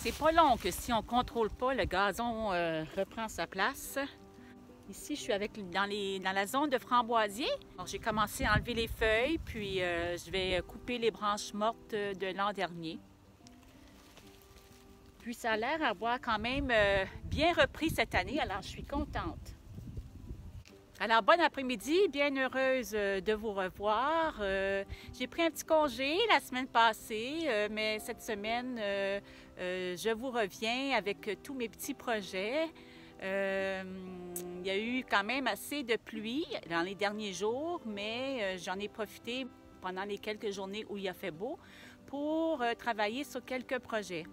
C'est pas long que si on ne contrôle pas, le gazon reprend sa place. Ici, je suis dans la zone de framboisier. J'ai commencé à enlever les feuilles, puis je vais couper les branches mortes de l'an dernier. Puis ça a l'air d'avoir quand même bien repris cette année, alors je suis contente. Alors, bon après-midi, bien heureuse de vous revoir. J'ai pris un petit congé la semaine passée, mais cette semaine, je vous reviens avec tous mes petits projets. Il y a eu quand même assez de pluie dans les derniers jours, mais j'en ai profité pendant les quelques journées où il a fait beau pour travailler sur quelques projets.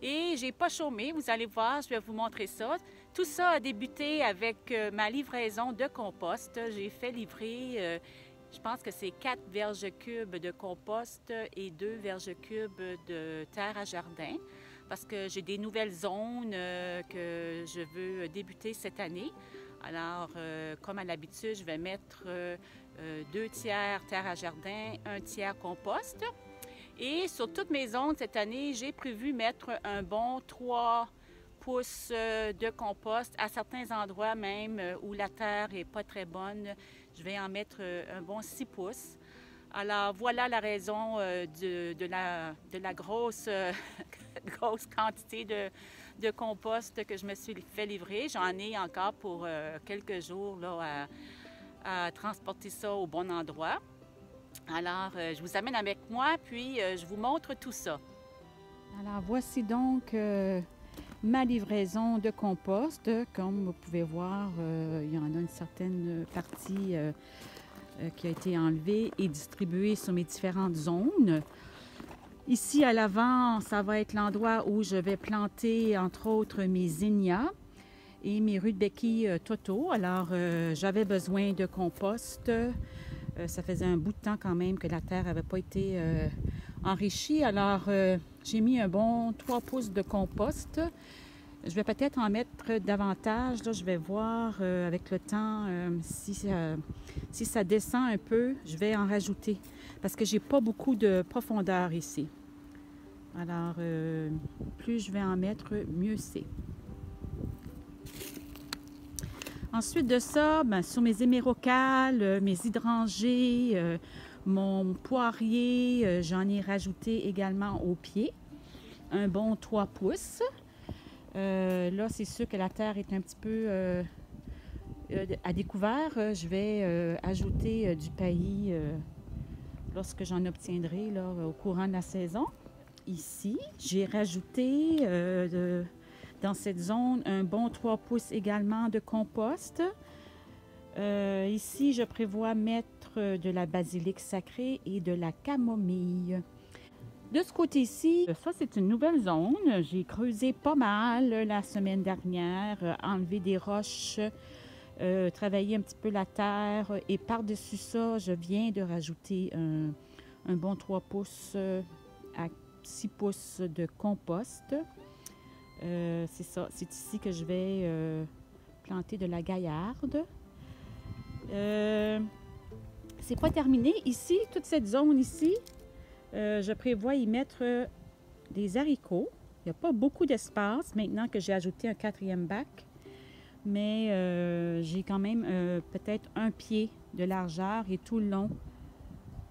Et j'ai pas chômé, vous allez voir, je vais vous montrer ça. Tout ça a débuté avec ma livraison de compost. J'ai fait livrer, je pense que c'est 4 verges cubes de compost et 2 verges cubes de terre à jardin, parce que j'ai des nouvelles zones que je veux débuter cette année. Alors, comme à l'habitude, je vais mettre 2 tiers terre à jardin, 1 tiers compost. Et sur toutes mes zones cette année, j'ai prévu mettre un bon 3 pouces de compost. À certains endroits même où la terre n'est pas très bonne, je vais en mettre un bon 6 pouces. Alors voilà la raison de la grosse, grosse quantité de compost que je me suis fait livrer. J'en ai encore pour quelques jours là, à transporter ça au bon endroit. Alors, je vous amène avec moi, puis je vous montre tout ça. Alors, voici donc ma livraison de compost. Comme vous pouvez voir, il y en a une certaine partie qui a été enlevée et distribuée sur mes différentes zones. Ici, à l'avant, ça va être l'endroit où je vais planter, entre autres, mes zinnias et mes rudbeckia Toto. Alors, j'avais besoin de compost. Ça faisait un bout de temps quand même que la terre n'avait pas été enrichie. Alors, j'ai mis un bon 3 pouces de compost. Je vais peut-être en mettre davantage. Là, je vais voir avec le temps si ça descend un peu, je vais en rajouter. Parce que j'ai pas beaucoup de profondeur ici. Alors, plus je vais en mettre, mieux c'est. Ensuite de ça, sur mes émérocales, mes hydrangées, mon poirier, j'en ai rajouté également au pied, un bon 3 pouces. Là, c'est sûr que la terre est un petit peu à découvert. Je vais ajouter du paillis lorsque j'en obtiendrai là, au courant de la saison. Ici, j'ai rajouté dans cette zone un bon 3 pouces également de compost. Ici, je prévois mettre de la basilic sacrée et de la camomille. De ce côté-ci, ça c'est une nouvelle zone. J'ai creusé pas mal la semaine dernière, enlevé des roches, travaillé un petit peu la terre et par-dessus ça, je viens de rajouter un bon 3 pouces à 6 pouces de compost. C'est ça, c'est ici que je vais planter de la gaillarde. C'est pas terminé. Ici, toute cette zone ici, je prévois y mettre des haricots. Il n'y a pas beaucoup d'espace maintenant que j'ai ajouté un 4e bac, mais j'ai quand même peut-être 1 pied de largeur et tout le long,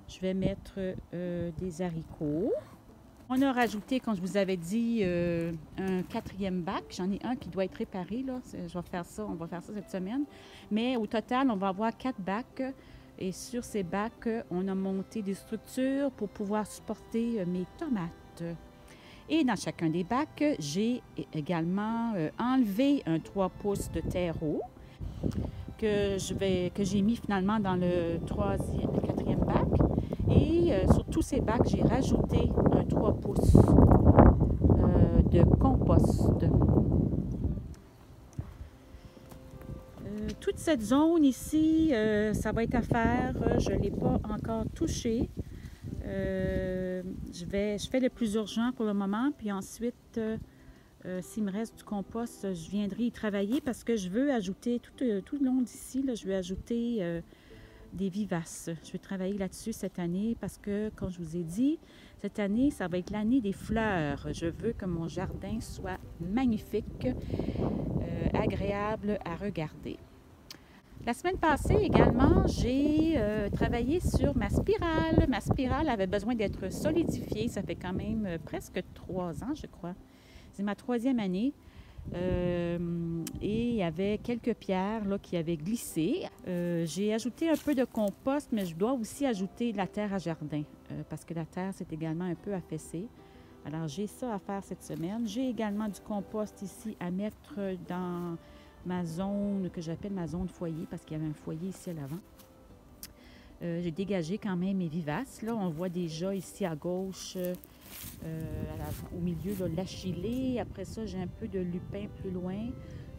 je vais mettre des haricots. On a rajouté, comme je vous avais dit, un 4e bac. J'en ai un qui doit être réparé, là. Je vais faire ça, on va faire ça cette semaine. Mais au total, on va avoir 4 bacs. Et sur ces bacs, on a monté des structures pour pouvoir supporter mes tomates. Et dans chacun des bacs, j'ai également enlevé un 3 pouces de terreau que j'ai mis finalement dans le 4e bac. Et sur tous ces bacs, j'ai rajouté un 3 pouces de compost. Toute cette zone ici, ça va être à faire. Je ne l'ai pas encore touché. Je fais le plus urgent pour le moment, puis ensuite, s'il me reste du compost, je viendrai y travailler parce que je veux ajouter, tout le long d'ici, je veux ajouter des vivaces. Je vais travailler là-dessus cette année parce que, comme je vous ai dit, cette année, ça va être l'année des fleurs. Je veux que mon jardin soit magnifique, agréable à regarder. La semaine passée également, j'ai travaillé sur ma spirale. Ma spirale avait besoin d'être solidifiée. Ça fait quand même presque 3 ans, je crois. C'est ma 3e année. Et il y avait quelques pierres là, qui avaient glissé. J'ai ajouté un peu de compost, mais je dois aussi ajouter de la terre à jardin parce que la terre s'est également un peu affaissée. Alors, j'ai ça à faire cette semaine. J'ai également du compost ici à mettre dans ma zone que j'appelle ma zone foyer parce qu'il y avait un foyer ici à l'avant. J'ai dégagé quand même mes vivaces. Là, on voit déjà ici à gauche, au milieu, l'achillée. Après ça, j'ai un peu de lupin plus loin.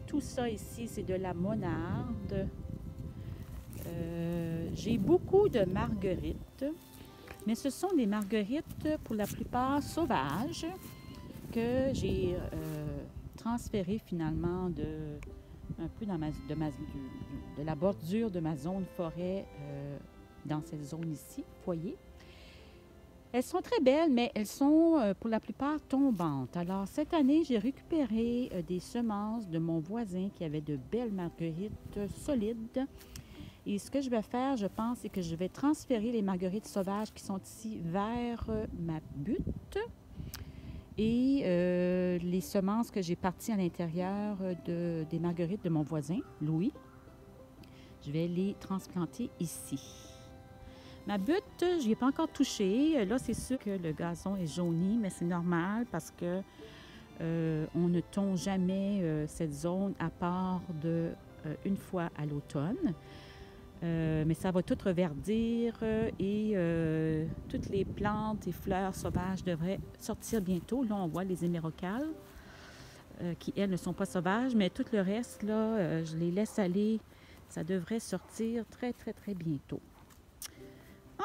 Tout ça ici, c'est de la monarde. J'ai beaucoup de marguerites, mais ce sont des marguerites pour la plupart sauvages que j'ai transférées finalement un peu de la bordure de ma zone forêt dans cette zone ici, foyer. Elles sont très belles, mais elles sont pour la plupart tombantes. Alors, cette année, j'ai récupéré des semences de mon voisin qui avait de belles marguerites solides. Et ce que je vais faire, je pense, c'est que je vais transférer les marguerites sauvages qui sont ici vers ma butte. Et les semences que j'ai parties à l'intérieur des marguerites de mon voisin, Louis, je vais les transplanter ici. Ma butte, je n'y ai pas encore touché. Là, c'est sûr que le gazon est jauni, mais c'est normal parce que on ne tond jamais cette zone à part une fois à l'automne. Mais ça va tout reverdir et toutes les plantes et fleurs sauvages devraient sortir bientôt. Là, on voit les hémérocales qui, elles, ne sont pas sauvages, mais tout le reste, là, je les laisse aller. Ça devrait sortir très, très, très bientôt.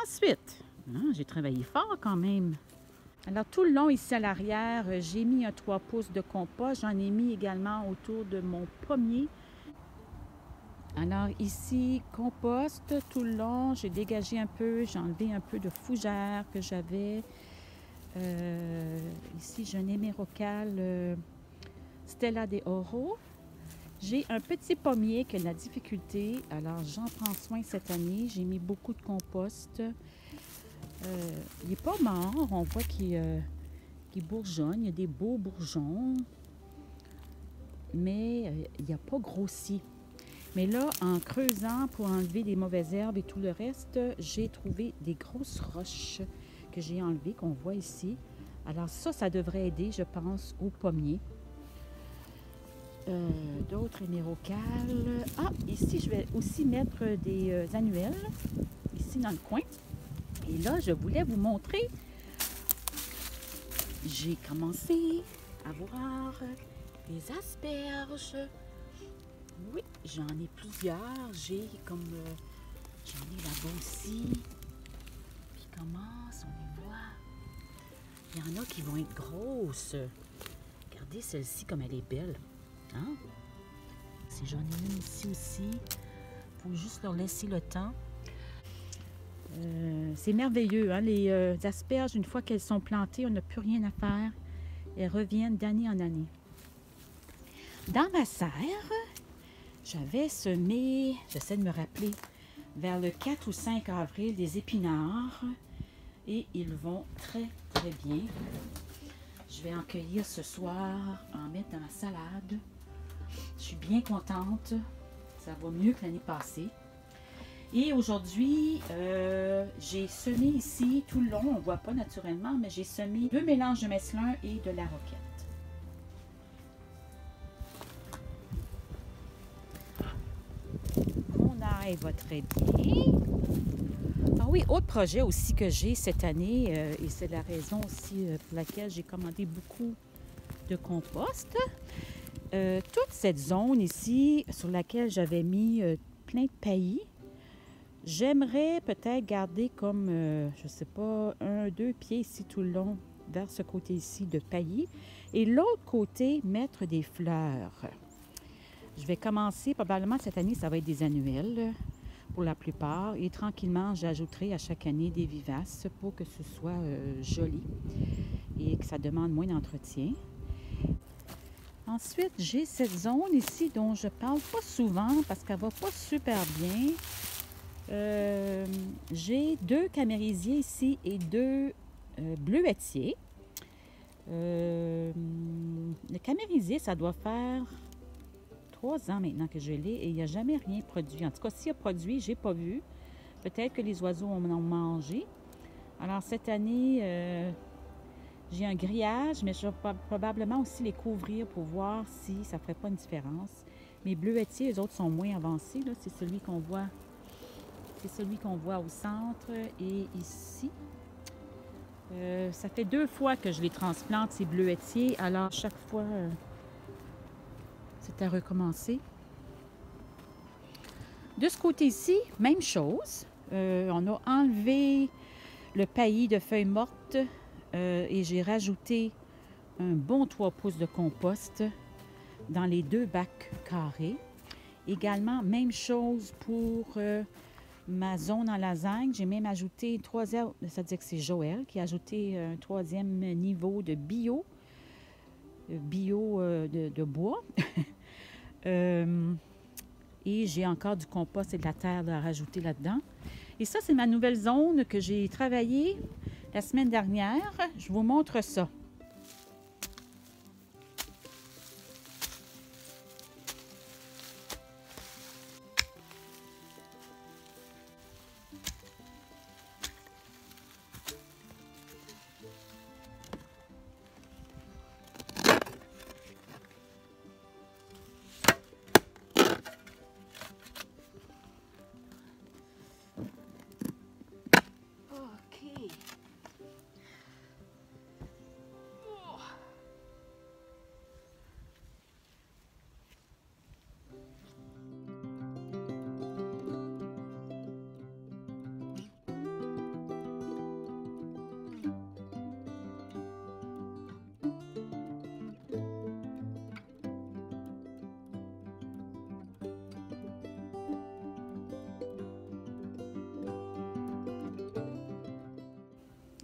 Ensuite, j'ai travaillé fort quand même. Alors, tout le long ici à l'arrière, j'ai mis un 3 pouces de compost. J'en ai mis également autour de mon pommier. Alors ici, compost tout le long, j'ai dégagé un peu, j'ai enlevé un peu de fougère que j'avais. Ici, j'ai un hémérocale Stella de Oro. J'ai un petit pommier qui a de la difficulté, alors j'en prends soin cette année. J'ai mis beaucoup de compost. Il n'est pas mort, on voit qu'il bourgeonne, il y a des beaux bourgeons, mais il n'a pas grossi. Mais là, en creusant pour enlever des mauvaises herbes et tout le reste, j'ai trouvé des grosses roches que j'ai enlevées, qu'on voit ici. Alors ça devrait aider, je pense, aux pommiers. D'autres hémérocales. Ah, ici, je vais aussi mettre des annuelles, ici dans le coin. Et là, je voulais vous montrer, j'ai commencé à voir des asperges. Oui, j'en ai plusieurs. J'en ai là-bas aussi. Puis commence, on les voit. Il y en a qui vont être grosses. Regardez celle-ci comme elle est belle. Hein? J'en ai une ici aussi. Il faut juste leur laisser le temps. C'est merveilleux, hein? Les asperges, une fois qu'elles sont plantées, on n'a plus rien à faire. Elles reviennent d'année en année. Dans ma serre, j'avais semé, j'essaie de me rappeler, vers le 4 ou 5 avril, des épinards. Et ils vont très, très bien. Je vais en cueillir ce soir, en mettre dans la salade. Je suis bien contente. Ça va mieux que l'année passée. Et aujourd'hui, j'ai semé ici, tout le long, on ne voit pas naturellement, mais j'ai semé 2 mélanges de mesclun et de la roquette. Mon ail va très bien. Ah oui, autre projet aussi que j'ai cette année, et c'est la raison aussi pour laquelle j'ai commandé beaucoup de compost. Toute cette zone ici, sur laquelle j'avais mis plein de paillis, j'aimerais peut-être garder comme, je ne sais pas, 1-2 pieds ici tout le long, vers ce côté ici de paillis. Et l'autre côté, mettre des fleurs. Je vais commencer, probablement cette année, ça va être des annuelles. pour la plupart. Et tranquillement, j'ajouterai à chaque année des vivaces pour que ce soit joli et que ça demande moins d'entretien. Ensuite, j'ai cette zone ici dont je parle pas souvent parce qu'elle va pas super bien. J'ai 2 camérisiers ici et 2 bleuetiers. Le camérisier, ça doit faire 3 ans maintenant que je l'ai et il n'y a jamais rien produit. En tout cas, s'il a produit, je n'ai pas vu. Peut-être que les oiseaux en ont mangé. Alors, cette année, j'ai un grillage, mais je vais probablement aussi les couvrir pour voir si ça ne ferait pas une différence. Mes bleuetiers, les autres sont moins avancés. C'est celui qu'on voit. C'est celui qu'on voit au centre et ici. Ça fait 2 fois que je les transplante, ces bleuetiers. Alors, chaque fois, c'est à recommencer. De ce côté-ci, même chose. On a enlevé le paillis de feuilles mortes et j'ai rajouté un bon 3 pouces de compost dans les 2 bacs carrés. Également, même chose pour ma zone en lasagne. J'ai même ajouté une 3e, c'est-à-dire que c'est Joël qui a ajouté un 3e niveau de bio de bois. Et j'ai encore du compost et de la terre à rajouter là-dedans. Et ça, c'est ma nouvelle zone que j'ai travaillée la semaine dernière. Je vous montre ça.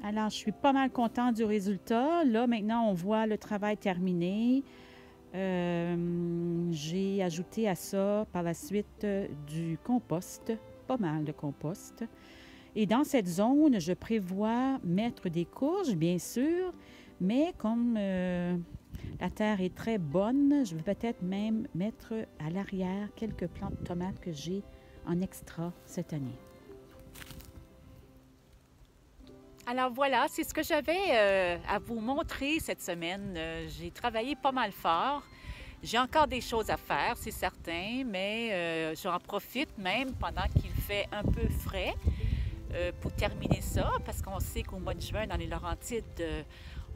Alors, je suis pas mal contente du résultat. Là, maintenant, on voit le travail terminé. J'ai ajouté à ça, par la suite, du compost, pas mal de compost. Et dans cette zone, je prévois mettre des courges, bien sûr, mais comme la terre est très bonne, je vais peut-être même mettre à l'arrière quelques plants de tomates que j'ai en extra cette année. Alors voilà, c'est ce que j'avais à vous montrer cette semaine. J'ai travaillé pas mal fort. J'ai encore des choses à faire, c'est certain, mais j'en profite même pendant qu'il fait un peu frais pour terminer ça, parce qu'on sait qu'au mois de juin, dans les Laurentides,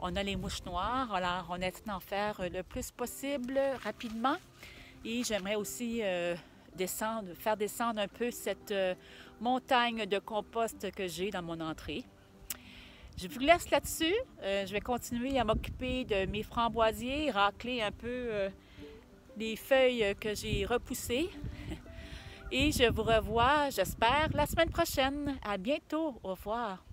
on a les mouches noires. Alors, on essaie d'en faire le plus possible rapidement. Et j'aimerais aussi faire descendre un peu cette montagne de compost que j'ai dans mon entrée. Je vous laisse là-dessus. Je vais continuer à m'occuper de mes framboisiers, racler un peu les feuilles que j'ai repoussées. Et je vous revois, j'espère, la semaine prochaine. À bientôt. Au revoir.